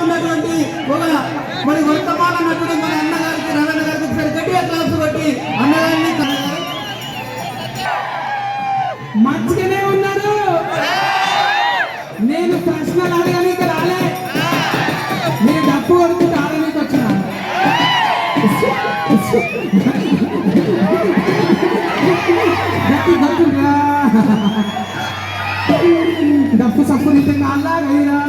ఉన్నటువంటి ఒక మరి వర్తమాన నటుడు మన అన్నగారికి రవణ గారికి ఒకసారి గట్టిగా క్లాస్ కొట్టి అన్నగారిని మంచిగానే ఉన్నాడు. నేను ప్రశ్నలు అడగడానికి రాలే, నేను డప్పు కొడుకుంటూ ఆడడానికి వచ్చిన. డప్పు సప్పు నిజంగా అల్లాగైరా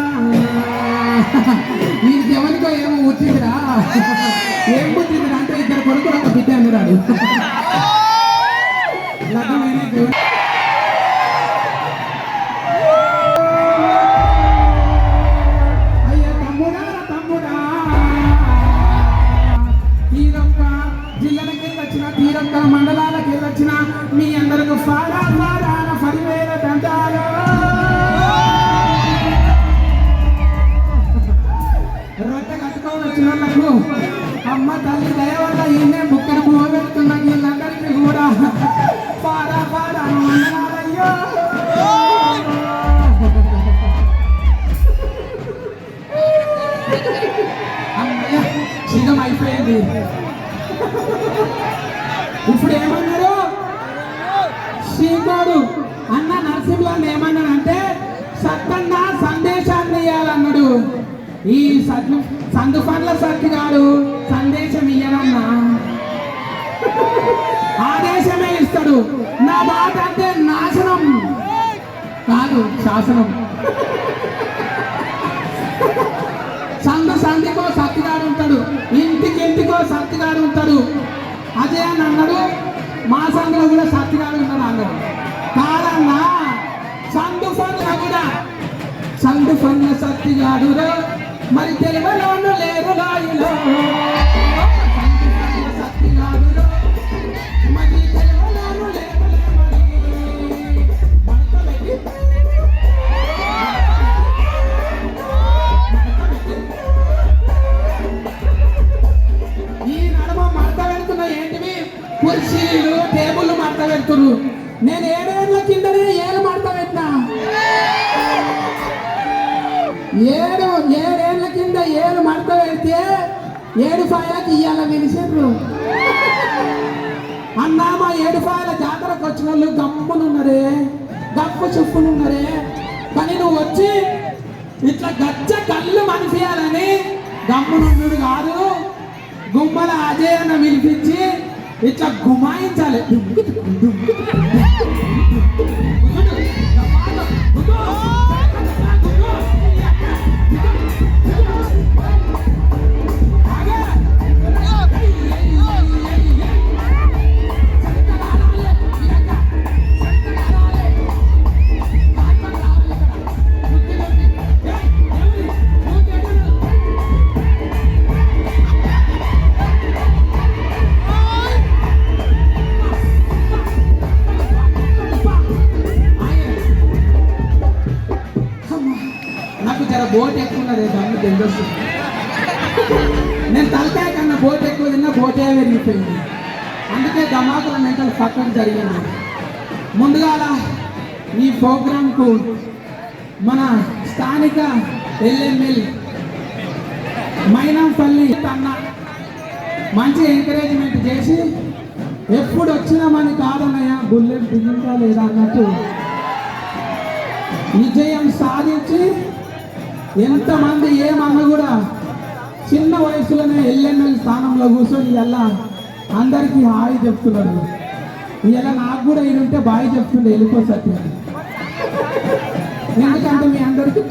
వీరికి ఎవరికో ఏమో పుట్టిందిరా. ఏం పుట్టిందిరా అంటే ఇద్దరు కొడుకులు ఒక బిడ్డ అన్నాడు. అయ్యా తమ్ముడా తమ్ముడా, తీరొక్క జిల్లాలకి వచ్చిన తీరొక్క మండలాలకి వచ్చిన మీ అందరికి ఫారా ఫారా 10,000 దండాలు. రొట్టె కట్టుకొని వచ్చిన వాళ్ళకు అమ్మ తల్లి దయ వల్ల ఈయనే బుక్కను పోగొడుతున్న వీళ్ళందరికీ కూడా ఫారా ఫారా మండలాలయ్యో. అమ్మయ్య క్షీణం అయిపోయింది. ఇప్పుడు ఏమన్నారు శ్రీకోడు అన్న నరసింహులను ఏమన్నాడంటే సత్తన్న సందేశాన్ని ఇయ్యాలన్నాడు. ఈ సందు పండ్ల సత్తిగాడు సందేశం ఇయ్యనన్నా, ఆదేశమే ఇస్తాడు. నా మాట అంటే నాశనం కాదు శాసనం. సంధికో సత్తిగాడు ఉంటాడు, ఇంటికో సత్తిగాడు ఉంటాడు. అదే అని అన్నాడు. మా సందులో కూడా సత్తిగాడు ఉంటాడు అన్నాడు. కాదన్నా సందు పండ్ల కూడా సందు పండ్ల సత్తిగాడు మరి తెలుగులోను లేరు రాయిలో. సత్తిగాడు మరి తెలుగులోను లేరు. ఈ నడమ మడత పెడుతున్న ఏంటివి కుర్చీలు టేబుల్ మడత పెడుతున్నారు. నేను 7 ఏళ్ళ కిందనే ఏళ్ళు మడత పెట్టినా. 7 ఏళ్ళ కింద ఏళ్ళు మడత పెడితే 7 ఫాయిలకి ఇయ్యాల వినిసిండ్రు అన్నా. మా 7 ఫాయిల జాతరకు వచ్చిన వాళ్ళు గమ్మునున్నారే, గప్పు చుప్పునున్నారే. కానీ నువ్వు వచ్చి ఇట్లా గచ్చ కళ్ళు మనిపించాలని గమ్మునున్నాడు కాదు. గుమ్మల అజయ్ అన్న పిలిపించి ఇట్లా గుమాయించాలి. నాకు జర బోట్ ఎక్కువ ఉన్నది దాన్ని తెలుసు. నేను తలకాయ కన్నా బోట్ ఎక్కువ తిన్నా బోటే పెరిగిపోయింది. అందుకే ధమాకుల మెంటల్ పక్కన జరిగింది. ముందుగా ఈ ప్రోగ్రాంకు మన స్థానిక ఎల్ఎంఎల్ మైనంపల్లి అన్న మంచి ఎంకరేజ్మెంట్ చేసి ఎప్పుడు వచ్చినామని కాదన్నయ్య బుల్లెట్ దిగిందా లేదా అన్నట్టు విజయం సాధించి ఎంతమంది ఏమన్నా కూడా చిన్న వయసులోనే ఎల్ఎంఎల్ స్థానంలో కూర్చొని ఇలా అందరికీ హాయి చెప్తున్నాడు. ఇలా నాకు కూడా ఇది ఉంటే బాయ్ చెప్తుండే వెళ్ళిపోసత్తి. ఎందుకంటే మీ అందరికీ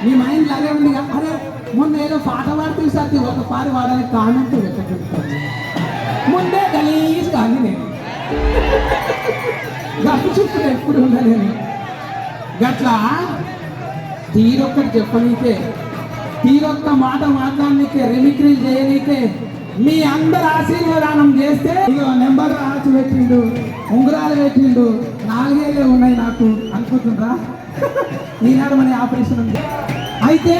మీ మైండ్ లాగే ఉంది. అరే మొన్న ఏదో పాట పాడుతుంది సత్తి ఒక పారి వాడని కామెంట్ పెట్టగలుగుతాను. ముందే గలీజ్ కానీ నేను గప్పు చుట్టూ ఎప్పుడు ఉండలేను. గట్లా తీరొక్కటి చెప్పనీకే, తీరొక్క మాట మాట్లాడనీకే, రిమిక్రీలు చేయనీకే మీ అందరు ఆశీర్వాదానం చేస్తే ఇక నెంబర్ రాసి పెట్టిండు, ఉంగరాలు పెట్టిండు, 4 ఏళ్ళే ఉన్నాయి నాకు అనుకుంటుండ్రా. ఈనాడు మన ఆపరేషన్ ఉంది అయితే